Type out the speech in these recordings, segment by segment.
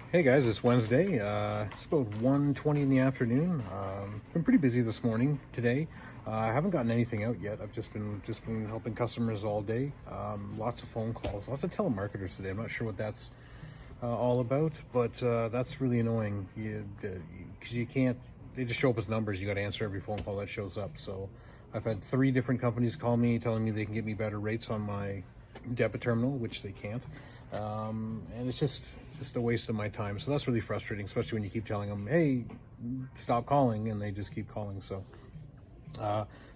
Hey guys, it's Wednesday. It's about 1:20 in the afternoon. Been pretty busy this morning today. I haven't gotten anything out yet. I've just been helping customers all day. Lots of phone calls, lots of telemarketers today. I'm not sure what that's all about, but that's really annoying. Because you can't. They just show up as numbers. You got to answer every phone call that shows up. So I've had 3 different companies call me telling me they can get me better rates on my debit terminal, which they can't. And it's just a waste of my time. So that's really frustrating, especially when you keep telling them, hey, stop calling, and they just keep calling. So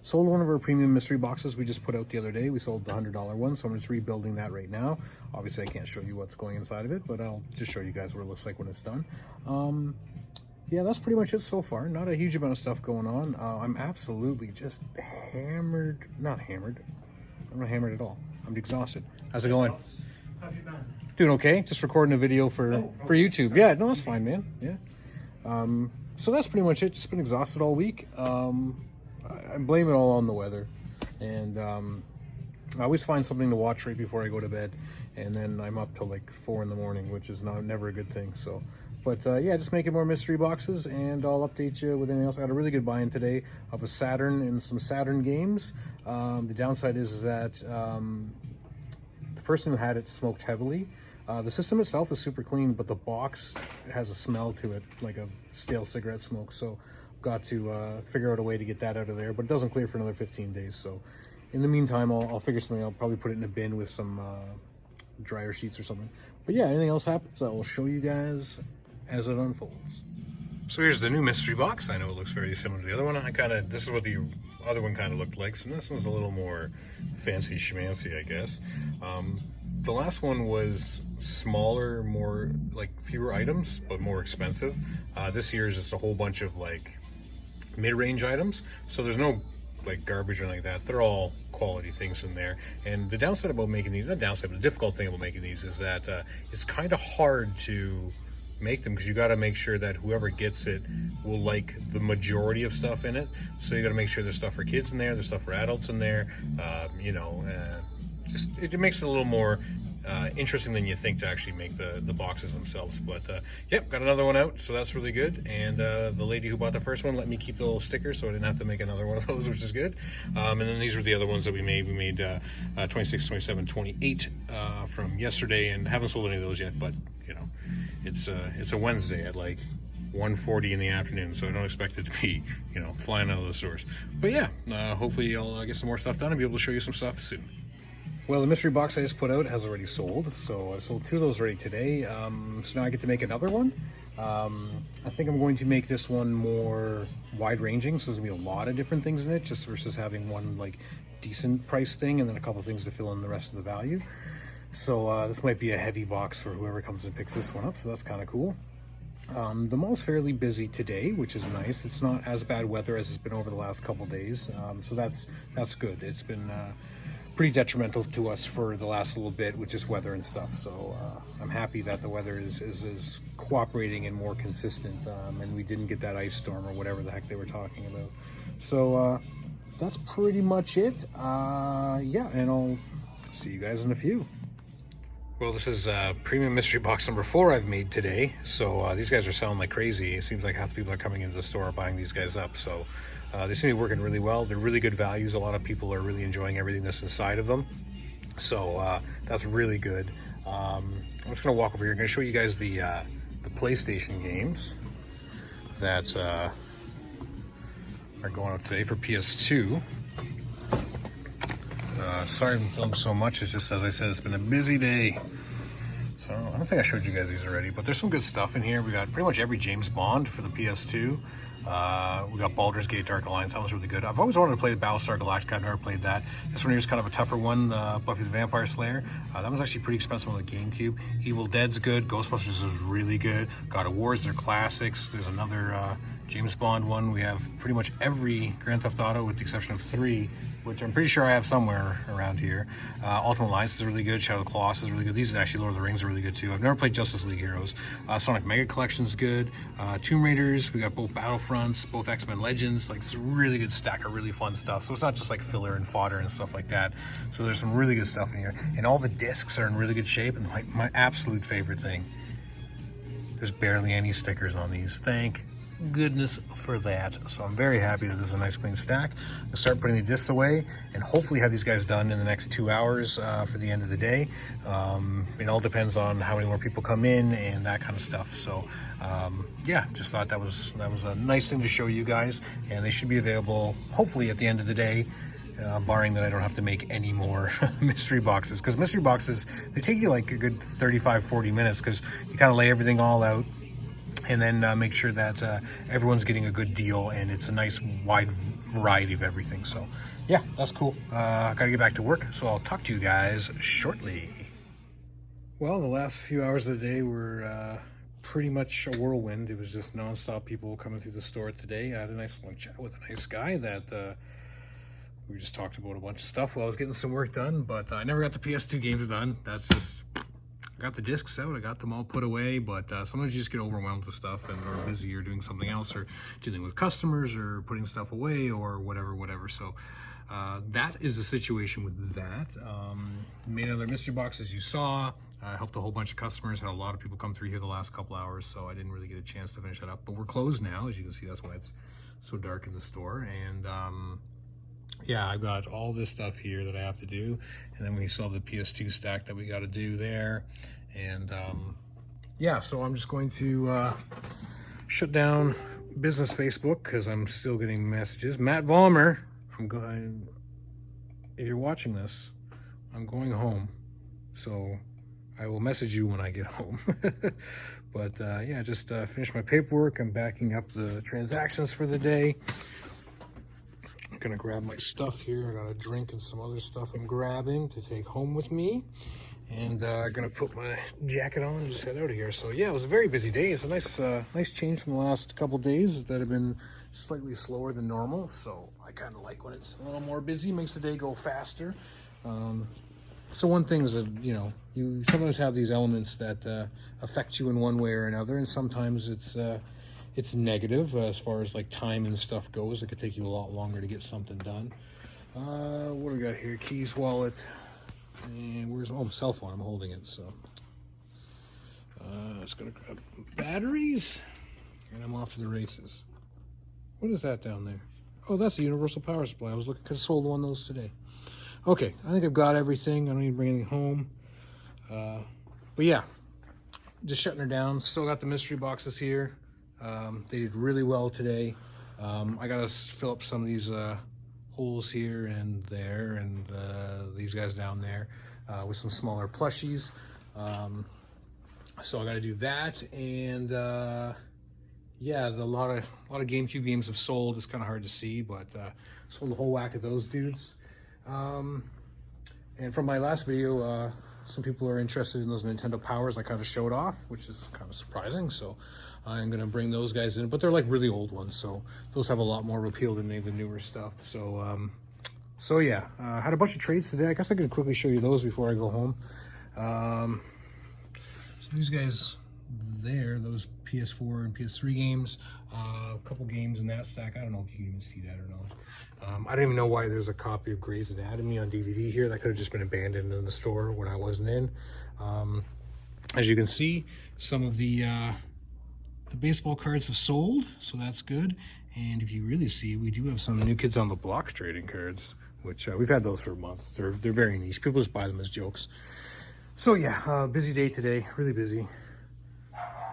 sold one of our premium mystery boxes we just put out the other day. We sold the $100 one, so I'm just rebuilding that right now. Obviously I can't show you what's going inside of it, but I'll just show you guys what it looks like when it's done. Yeah, that's pretty much it so far. Not a huge amount of stuff going on. I'm absolutely just hammered. Not hammered. I'm not hammered at all. I'm exhausted. How's it going? How have you been? Doing okay. Just recording a video for YouTube. Sorry. Yeah, no, that's fine, man. Yeah. So that's pretty much it. Just been exhausted all week. I blame it all on the weather, and I always find something to watch right before I go to bed, and then I'm up till like 4 in the morning, which is never a good thing. So, but yeah, just making more mystery boxes, and I'll update you with anything else. I got a really good buy-in today of a Saturn and some Saturn games. The downside is that the person who had it smoked heavily. The system itself is super clean, but the box has a smell to it, like a stale cigarette smoke. So got to figure out a way to get that out of there, but it doesn't clear for another 15 days. So in the meantime, I'll figure something. I'll probably put it in a bin with some dryer sheets or something. But yeah, anything else happens, I will show you guys as it unfolds. So here's the new mystery box. I know it looks very similar to the other one. This is what the other one kind of looked like. So this one's a little more fancy schmancy, I guess. The last one was smaller, more like fewer items, but more expensive. This here is just a whole bunch of like mid-range items. So there's no like garbage or anything like that. They're all quality things in there. And the downside about making these, not downside, but the difficult thing about making these is that it's kind of hard to make them, because you got to make sure that whoever gets it will like the majority of stuff in it. So you got to make sure there's stuff for kids in there, there's stuff for adults in there. Just it makes it a little more interesting than you think to actually make the boxes themselves. But yep, got another one out, so that's really good. And the lady who bought the first one let me keep the little sticker, so I didn't have to make another one of those, which is good. And then these were the other ones that we made. We made 26, 27, 28 from yesterday, and haven't sold any of those yet. But you know, it's a Wednesday at like 1:40 in the afternoon, so I don't expect it to be, you know, flying out of the stores. But yeah, hopefully I'll get some more stuff done and be able to show you some stuff soon. Well, the mystery box I just put out has already sold, so I sold 2 of those already today. So now I get to make another one. I think I'm going to make this one more wide-ranging, so there's going to be a lot of different things in it, just versus having one like decent price thing and then a couple of things to fill in the rest of the value. So this might be a heavy box for whoever comes and picks this one up, so that's kind of cool. The mall's fairly busy today, which is nice. It's not as bad weather as it's been over the last couple days, so that's good. It's been pretty detrimental to us for the last little bit with just weather and stuff. So I'm happy that the weather is cooperating and more consistent, and we didn't get that ice storm or whatever the heck they were talking about. So that's pretty much it. Yeah, and I'll see you guys in a few. Well, this is premium mystery box number 4 I've made today. So these guys are selling like crazy. It seems like half the people are coming into the store buying these guys up. So they seem to be working really well. They're really good values. A lot of people are really enjoying everything that's inside of them. So that's really good. I'm just gonna walk over here. I'm gonna show you guys the PlayStation games that are going out today for PS2. Sorry to film so much. It's just, as I said, it's been a busy day. So I don't think I showed you guys these already, but there's some good stuff in here. We got pretty much every James Bond for the PS2. We got Baldur's Gate Dark Alliance. That was really good. I've always wanted to play Battlestar Galactica. I've never played that. This one here is kind of a tougher one, Buffy the Vampire Slayer. That was actually pretty expensive on the GameCube. Evil Dead's good. Ghostbusters is really good. God of War's, they're classics. There's another James Bond one. We have pretty much every Grand Theft Auto with the exception of 3, which I'm pretty sure I have somewhere around here. Ultimate Alliance is really good. Shadow of the Colossus is really good. These are actually Lord of the Rings are really good too. I've never played Justice League Heroes. Sonic Mega Collection is good. Tomb Raiders, we got both Battlefronts, both X-Men Legends. Like, it's a really good stack of really fun stuff. So it's not just like filler and fodder and stuff like that. So there's some really good stuff in here. And all the discs are in really good shape. And my absolute favorite thing, There's barely any stickers on these. Thank goodness for that. So I'm very happy that this is a nice clean stack. I'll start putting the discs away and hopefully have these guys done in the next 2 hours for the end of the day. It all depends on how many more people come in and that kind of stuff. So yeah, just thought that was a nice thing to show you guys, and they should be available hopefully at the end of the day. Barring that I don't have to make any more mystery boxes, because mystery boxes, they take you like a good 35-40 minutes, because you kind of lay everything all out and then make sure that everyone's getting a good deal and it's a nice wide variety of everything. So yeah, that's cool. I gotta get back to work, so I'll talk to you guys shortly. Well, the last few hours of the day were pretty much a whirlwind. It was just nonstop people coming through the store today. I had a nice long chat with a nice guy that we just talked about a bunch of stuff while I was getting some work done, but I never got the PS2 games done. That's just, I got the discs out, I got them all put away, but sometimes you just get overwhelmed with stuff and are busy or doing something else or dealing with customers or putting stuff away or whatever. So that is the situation with that. Made another mystery box, as you saw. Helped a whole bunch of customers, had a lot of people come through here the last couple hours, so I didn't really get a chance to finish that up. But we're closed now, as you can see. That's why it's so dark in the store. And yeah, I've got all this stuff here that I have to do, and then we still have the PS2 stack that we got to do there. And yeah, so I'm just going to shut down business Facebook because I'm still getting messages. Matt Vollmer, if you're watching this, I'm going home, so I will message you when I get home. But yeah, just finished my paperwork. I'm backing up the transactions for the day. I'm gonna grab my stuff here. I got a drink and some other stuff I'm grabbing to take home with me. And gonna put my jacket on and just head out of here. So yeah, it was a very busy day. It's a nice change from the last couple days that have been slightly slower than normal. So I kind of like when it's a little more busy, makes the day go faster. So one thing is that, you know, you sometimes have these elements that affect you in one way or another, and sometimes it's negative as far as like time and stuff goes. It could take you a lot longer to get something done. What do we got here? Keys, wallet, and where's cell phone? I'm holding it, so it's gonna grab batteries, and I'm off to the races. What is that down there? Oh, that's a universal power supply. I was looking, could have sold one of those today. Okay, I think I've got everything. I don't need to bring anything home. But yeah, just shutting her down. Still got the mystery boxes here. They did really well today. I gotta fill up some of these holes here and there, and these guys down there with some smaller plushies. So I gotta do that, and yeah, a lot of GameCube games have sold. It's kind of hard to see, but sold a whole whack of those dudes. And from my last video, some people are interested in those Nintendo Powers I kind of showed off, which is kind of surprising. So I'm going to bring those guys in, but they're like really old ones, so those have a lot more appeal than the newer stuff. So so yeah, had a bunch of trades today. I guess I could quickly show you those before I go home. So these guys there, those PS4 and PS3 games, a couple games in that stack. I don't know if you can even see that or not. I don't even know why there's a copy of Grey's Anatomy on DVD here. That could have just been abandoned in the store when I wasn't in. As you can see, some of the baseball cards have sold, so that's good. And if you really see, we do have some New Kids on the Block trading cards, which we've had those for months. They're very niche. People just buy them as jokes. So yeah, busy day today, really busy.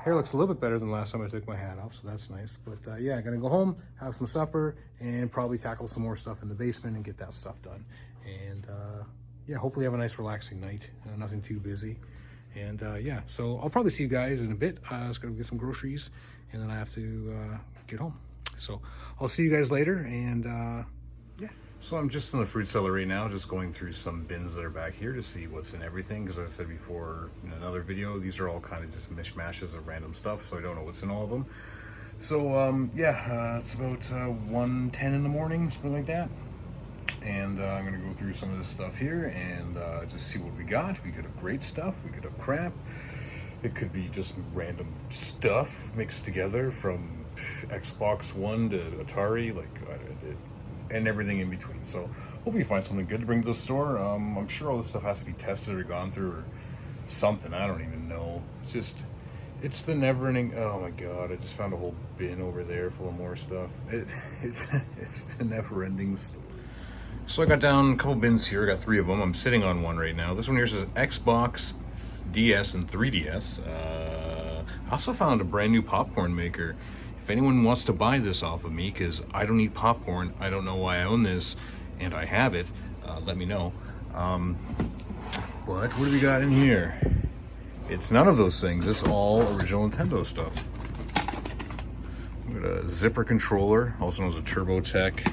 Hair looks a little bit better than last time I took my hat off, so that's nice. But yeah, I'm gonna go home, have some supper, and probably tackle some more stuff in the basement and get that stuff done. And yeah, hopefully have a nice relaxing night, nothing too busy. And yeah, so I'll probably see you guys in a bit. I was gonna get some groceries, and then I have to get home. So I'll see you guys later, and yeah. So I'm just in the fruit cellar right now, just going through some bins that are back here to see what's in everything. Because as I said before in another video, these are all kind of just mishmashes of random stuff, so I don't know what's in all of them. So yeah, it's about 1:10 in the morning, something like that. And I'm gonna go through some of this stuff here and just see what we got. We could have great stuff, we could have crap. It could be just random stuff mixed together from Xbox One to Atari, like and everything in between. So hopefully you find something good to bring to the store. I'm sure all this stuff has to be tested or gone through or something. I don't even know. It's just, It's the never-ending. Oh my god! I just found a whole bin over there full of more stuff. It's the never-ending story. So I got down a couple bins here. I got 3 of them. I'm sitting on one right now. This one here says Xbox, DS, and 3DS. I also found a brand new popcorn maker. If anyone wants to buy this off of me, because I don't eat popcorn, I don't know why I own this, and I have it, let me know. But what do we got in here? It's none of those things. It's all original Nintendo stuff. We got a zipper controller, also known as a TurboTech.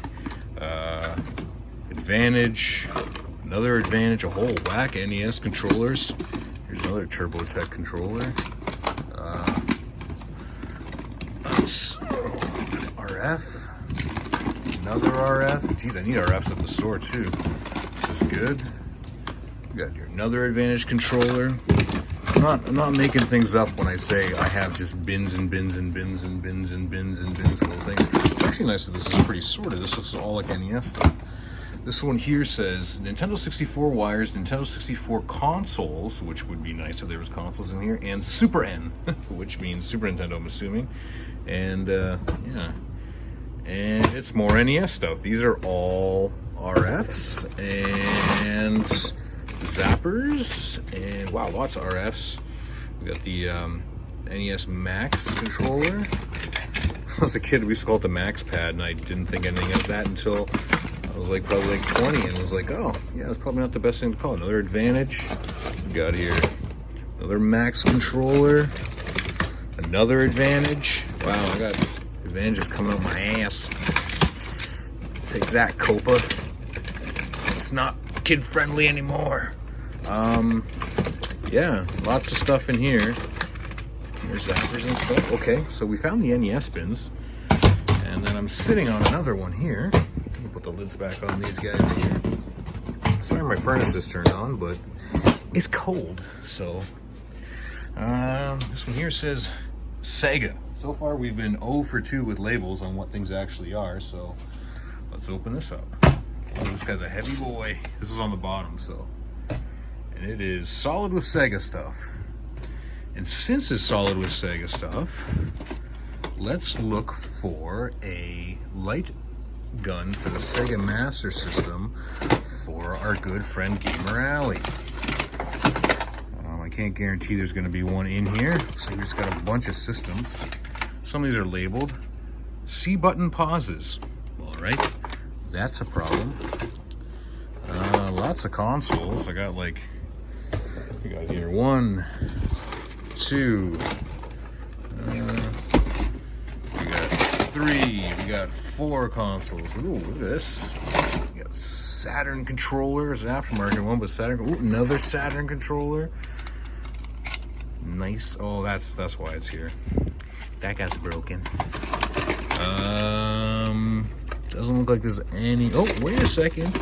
Advantage, another Advantage, a whole whack NES controllers. Here's another TurboTech controller. RF, another RF. Geez, I need RFs at the store too. This is good. We got here another Advantage controller. I'm not making things up when I say I have just bins and bins and bins and bins and bins and bins full of things. It's actually nice that this is pretty sorted. This looks all like NES stuff. This one here says Nintendo 64 wires, Nintendo 64 consoles, which would be nice if there was consoles in here, and Super N, which means Super Nintendo, I'm assuming. And yeah, and it's more NES stuff. These are all RFs and zappers, and wow, lots of RFs. We got the NES Max controller. When I was a kid, we used to call it the Max Pad, and I didn't think anything of that until I was probably like 20, and was like, oh, yeah, it's probably not the best thing to call it. Another Advantage. We got here another Max controller. Another Advantage. Wow, I got Advantages coming out my ass. Take that, Copa. It's not kid-friendly anymore. Yeah, lots of stuff in here. There's zappers and stuff. Okay, so we found the NES bins. And then I'm sitting on another one here. Let me put the lids back on these guys here. Sorry my furnace is turned on, but it's cold. So, this one here says Sega. So far we've been 0 for 2 with labels on what things actually are, so let's open this up. Oh, this guy's a heavy boy. This is on the bottom, so. And it is solid with Sega stuff. And since it's solid with Sega stuff, let's look for a light gun for the Sega Master System for our good friend Gamer Alley. I can't guarantee there's going to be one in here. Looks like we've just got a bunch of systems. Some of these are labeled C button pauses. All right, that's a problem. Lots of consoles. I got like, we got here 1, 2, we got 3, we got 4 consoles. Ooh, look at this. We got Saturn controllers, an aftermarket one, but Saturn. Ooh, another Saturn controller. Nice. Oh, that's why it's here. That guy's broken. Doesn't look like there's any. Oh, wait a second.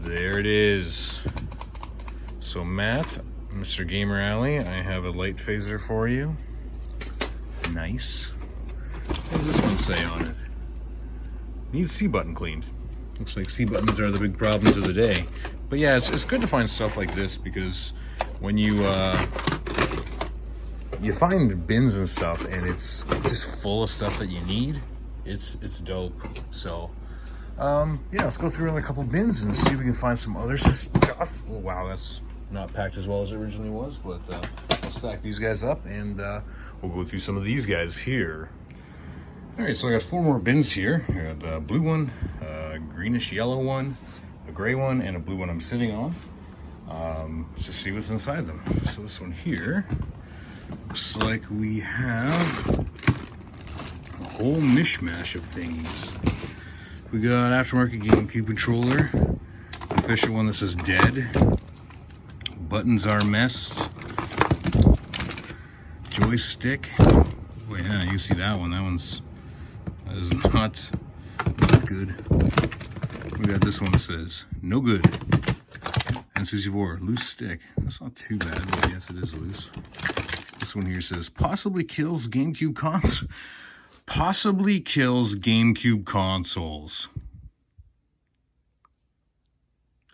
There it is. So Matt, Mr. Gamer Alley, I have a light phaser for you. Nice. What does this one say on it? Needs C button cleaned. Looks like C buttons are the big problems of the day. But yeah, it's good to find stuff like this, because when you find bins and stuff and it's just full of stuff that you need, it's dope. So yeah, let's go through another couple bins and see if we can find some other stuff. Oh wow, that's not packed as well as it originally was, but I'll stack these guys up and we'll go through some of these guys here. All right, so I got 4 more bins here. I got a blue one, a greenish yellow one, a gray one, and a blue one I'm sitting on. Let's just see what's inside them. So this one here looks like we have a whole mishmash of things. We got aftermarket GameCube controller, official one that says dead. Buttons are messed. Joystick. Oh yeah, you see that one. That is not good. We got this one that says no good. N64 loose stick. That's not too bad, but yes, it is loose. This one here says possibly kills GameCube consoles. Possibly kills GameCube consoles.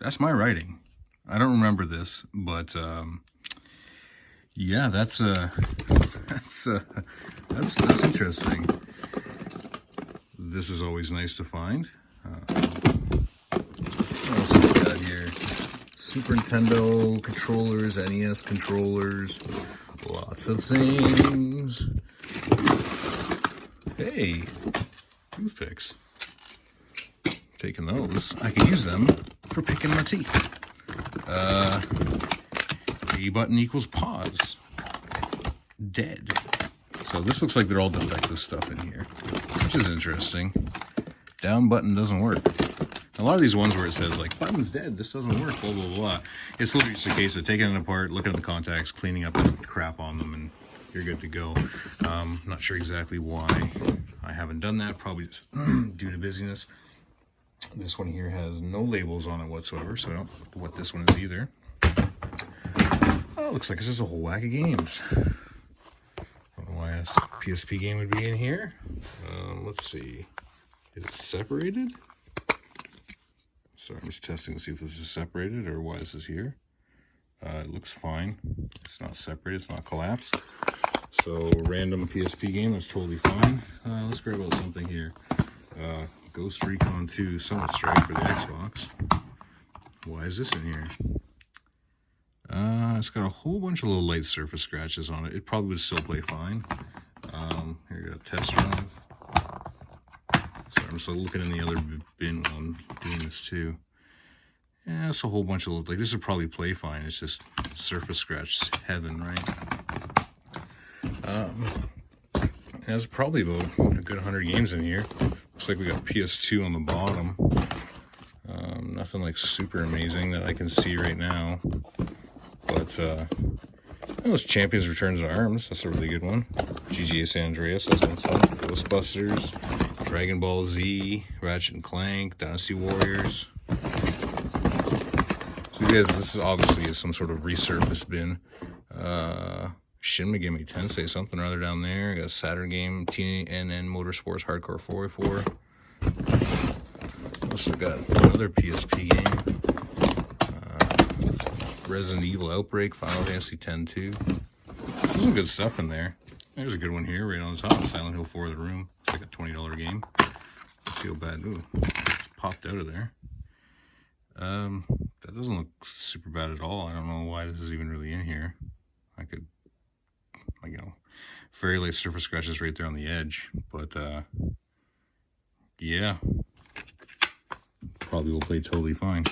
That's my writing. I don't remember this, but yeah, that's That's interesting. This is always nice to find. What else have we got here? Super Nintendo controllers, NES controllers, lots of things. Hey, toothpicks. Taking those. I could use them for picking my teeth. A button equals pause. Dead. So this looks like they're all defective stuff in here, which is interesting. Down button doesn't work. A lot of these ones where it says like button's dead, this doesn't work, blah blah blah. It's literally just a case of taking it apart, looking at the contacts, cleaning up the crap on them, and you're good to go. Not sure exactly why I haven't done that, probably just due to busyness. This one here has no labels on it whatsoever, so I don't know what this one is either. Oh, looks like it's just a whole whack of games. Don't know why a PSP game would be in here. Let's see. Is it separated? Sorry, I'm just testing to see if this is separated or why this is here. It looks fine. It's not separated, it's not collapsed. So, random PSP game, that's totally fine. Let's grab out something here. Ghost Recon 2 Summit Strike for the Xbox. Why is this in here? It's got a whole bunch of little light surface scratches on it. It probably would still play fine. Here you go, test run. Sorry, I'm just looking in the other bin while I'm doing this too. Yeah, it's a whole bunch of, like, this would probably play fine. It's just surface scratch heaven, right? There's probably about a good 100 games in here. Looks like we got PS2 on the bottom. Nothing like super amazing that I can see right now. But, those Champions Returns to Arms, that's a really good one. GGA San Andreas, that's one fun. Ghostbusters, Dragon Ball Z, Ratchet and Clank, Dynasty Warriors. So you guys, this is obviously some sort of resurfaced bin. Shin Megami Tensei, something or other down there. I got a Saturn game, TNN Motorsports Hardcore 4x4. Also got another PSP game. Resident Evil Outbreak, Final Fantasy X-2. There's some good stuff in there. There's a good one here, right on the top. Silent Hill 4 The Room. It's like a $20 game. Let's see how bad. Ooh, it's popped out of there. That doesn't look super bad at all. I don't know why this is even really in here. I could, like, you know, very light surface scratches right there on the edge. But, yeah. Probably will play totally fine.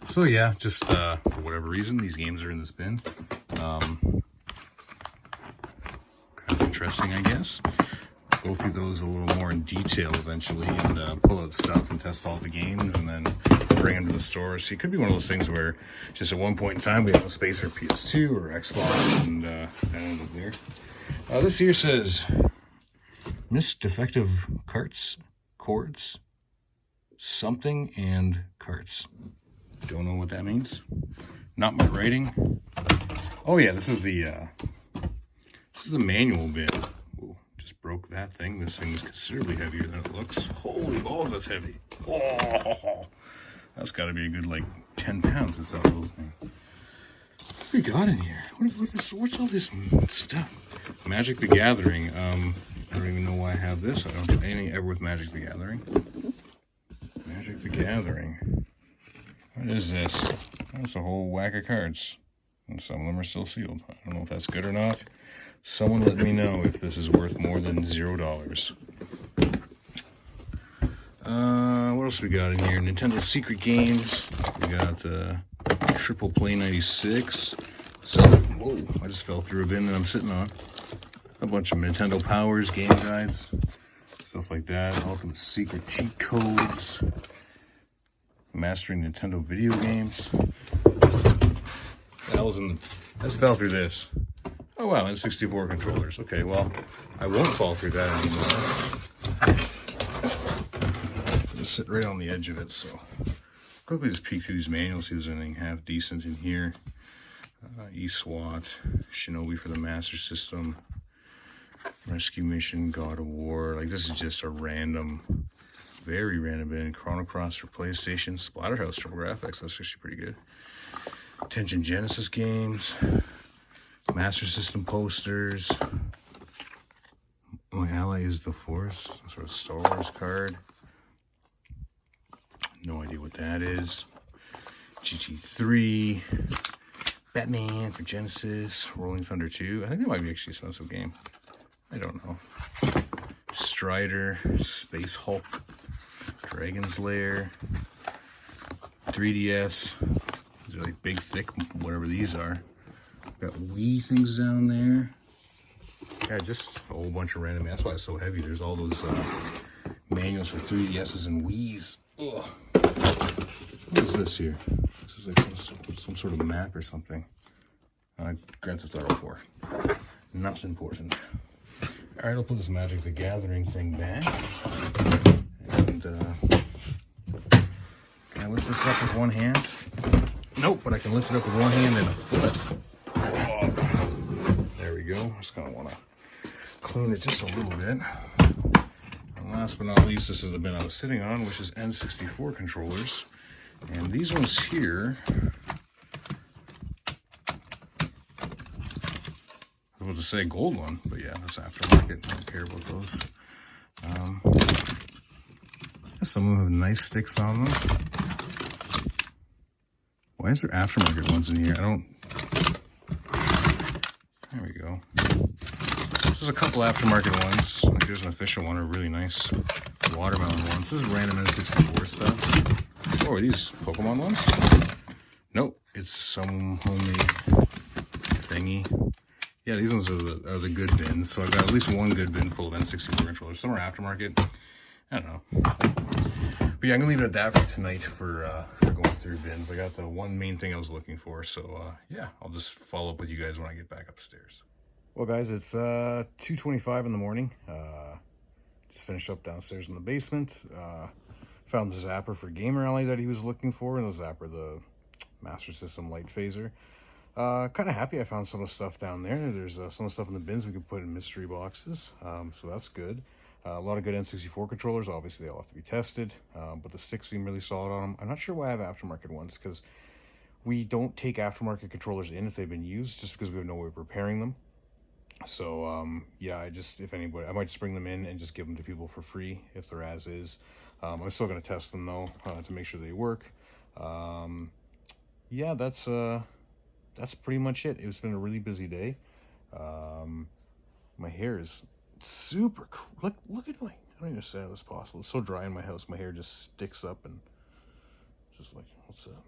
So yeah, just for whatever reason, these games are in this bin. Kind of interesting, I guess. Go through those a little more in detail eventually, and pull out stuff and test all the games, and then bring them to the store. So it could be one of those things where just at one point in time we have no space for PS2 or Xbox, and that ended up there. This here says missed defective cords, something and carts. Don't know what that means. Not my writing. Oh yeah, this is the manual bin. Ooh, just broke that thing. This thing is considerably heavier than it looks. Holy balls, that's heavy. Oh, that's got to be a good like 10 pounds. This little thing. What do we got in here? What's all this stuff? Magic the Gathering. I don't even know why I have this. I don't do anything ever with Magic the Gathering. Magic the Gathering. What is this? That's a whole whack of cards. And some of them are still sealed. I don't know if that's good or not. Someone let me know if this is worth more than $0. What else we got in here? Nintendo Secret Games. We got Triple Play 96. So, whoa, I just fell through a bin that I'm sitting on. A bunch of Nintendo Powers game guides. Stuff like that. Ultimate Secret cheat codes. Mastering Nintendo video games. Let's fell through this. Oh wow, and 64 controllers. Okay, well, I won't fall through that anymore. Just sit right on the edge of it, so. Quickly just peek through these manuals, see if there's anything half decent in here. eSWAT, Shinobi for the Master System, Rescue Mission, God of War. Like, this is just a random, very random bin. Chrono Cross for PlayStation, Splatterhouse for graphics, that's actually pretty good. Tension Genesis games, Master System posters, My ally is the Force, sort of Star Wars card. No idea what that is. GT3. Batman for Genesis. Rolling Thunder 2. I think that might be actually a expensive game. I don't know. Strider. Space Hulk. Dragon's Lair. 3DS. These are like big, thick, whatever these are. Got Wii things down there. Yeah, just a whole bunch of random. That's why it's so heavy. There's all those manuals for 3DSs and Wii's. Ugh. What is this here? This is like some sort of map or something. Grand Theft Auto 4. Not important. All right, I'll put this Magic the Gathering thing back. And can I lift this up with one hand? Nope, but I can lift it up with one hand and a foot. Oh, there we go. Just gonna want to clean it just a little bit. And last but not least, this is the bin I was sitting on, which is N64 controllers. And these ones here, I was about to say gold one, but yeah, that's aftermarket. I don't care about those. Some of them have nice sticks on them. Why is there aftermarket ones in here? I don't... There we go. There's a couple aftermarket ones. Like there's an official one, a really nice watermelon ones. This is random N64 stuff. Oh, are these Pokemon ones? Nope, it's some homemade thingy. Yeah, these ones are the good bins. So I've got at least one good bin full of N64 controllers. Some are aftermarket. I don't know. But yeah, I'm gonna leave it at that for tonight for going through bins. I got the one main thing I was looking for. So yeah, I'll just follow up with you guys when I get back upstairs. Well, guys, it's 2:25 in the morning. Just finished up downstairs in the basement. Found the zapper for Gamer Alley that he was looking for, and the zapper, the Master System Light Phaser. Kind of happy I found some of the stuff down there. There's some of the stuff in the bins we can put in mystery boxes, so that's good. A lot of good N64 controllers. Obviously, they'll have to be tested, but the sticks seem really solid on them. I'm not sure why I have aftermarket ones, because we don't take aftermarket controllers in if they've been used, just because we have no way of repairing them. So, yeah, if anybody, I might just bring them in and just give them to people for free if they're as is. I'm still going to test them, though, to make sure they work. Yeah, that's pretty much it. It's been a really busy day. My hair is super look at my, I don't even say how this is possible. It's so dry in my house, my hair just sticks up and just like, what's that?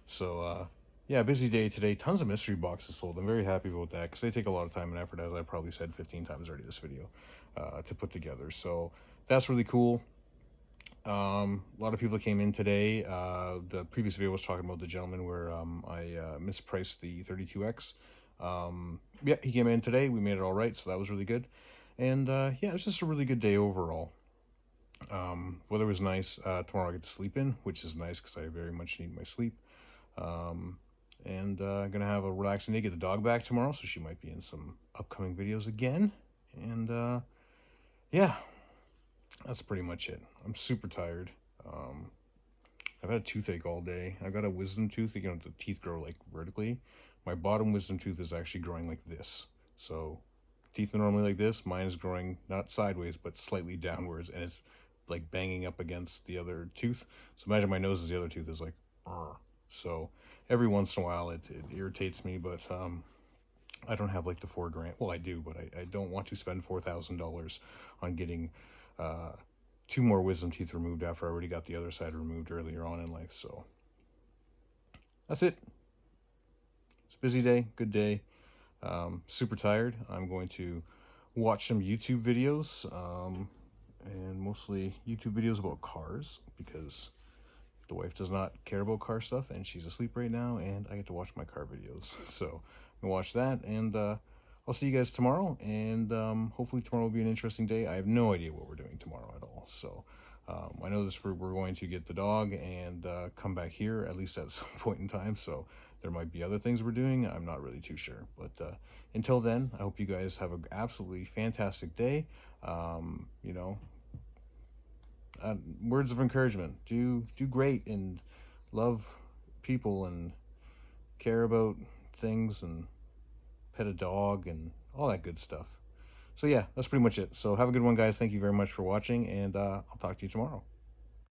So yeah, busy day today. Tons of mystery boxes sold. I'm very happy about that because they take a lot of time and effort, as I probably said 15 times already this video, to put together. So that's really cool. A lot of people came in today. The previous video was talking about the gentleman where I mispriced the 32X. Yeah, he came in today. We made it all right, so that was really good. And yeah, it was just a really good day overall. Weather was nice. Tomorrow I get to sleep in, which is nice because I very much need my sleep. And I'm gonna have a relaxing day. Get the dog back tomorrow, so she might be in some upcoming videos again. And yeah, that's pretty much it. I'm super tired. I've had a toothache all day. I've got a wisdom tooth. You know, the teeth grow like vertically. My bottom wisdom tooth is actually growing like this. So teeth are normally like this. Mine is growing not sideways, but slightly downwards, and it's like banging up against the other tooth. So imagine my nose is the other tooth is like, so every once in a while it irritates me, but I don't have like the $4,000. Well, I do, but I don't want to spend $4,000 on getting 2 more wisdom teeth removed after I already got the other side removed earlier on in life. So that's it. It's a busy day, good day. Super tired. I'm going to watch some YouTube videos, and mostly YouTube videos about cars, because the wife does not care about car stuff and she's asleep right now, and I get to watch my car videos. So I'm gonna watch that, and I'll see you guys tomorrow, and hopefully tomorrow will be an interesting day. I have no idea what we're doing tomorrow at all. So I know we're going to get the dog and come back here at least at some point in time. So there might be other things we're doing. I'm not really too sure. But until then, I hope you guys have an absolutely fantastic day. You know, words of encouragement. Do great and love people and care about things and pet a dog and all that good stuff. So yeah, that's pretty much it. So have a good one, guys. Thank you very much for watching, and I'll talk to you tomorrow.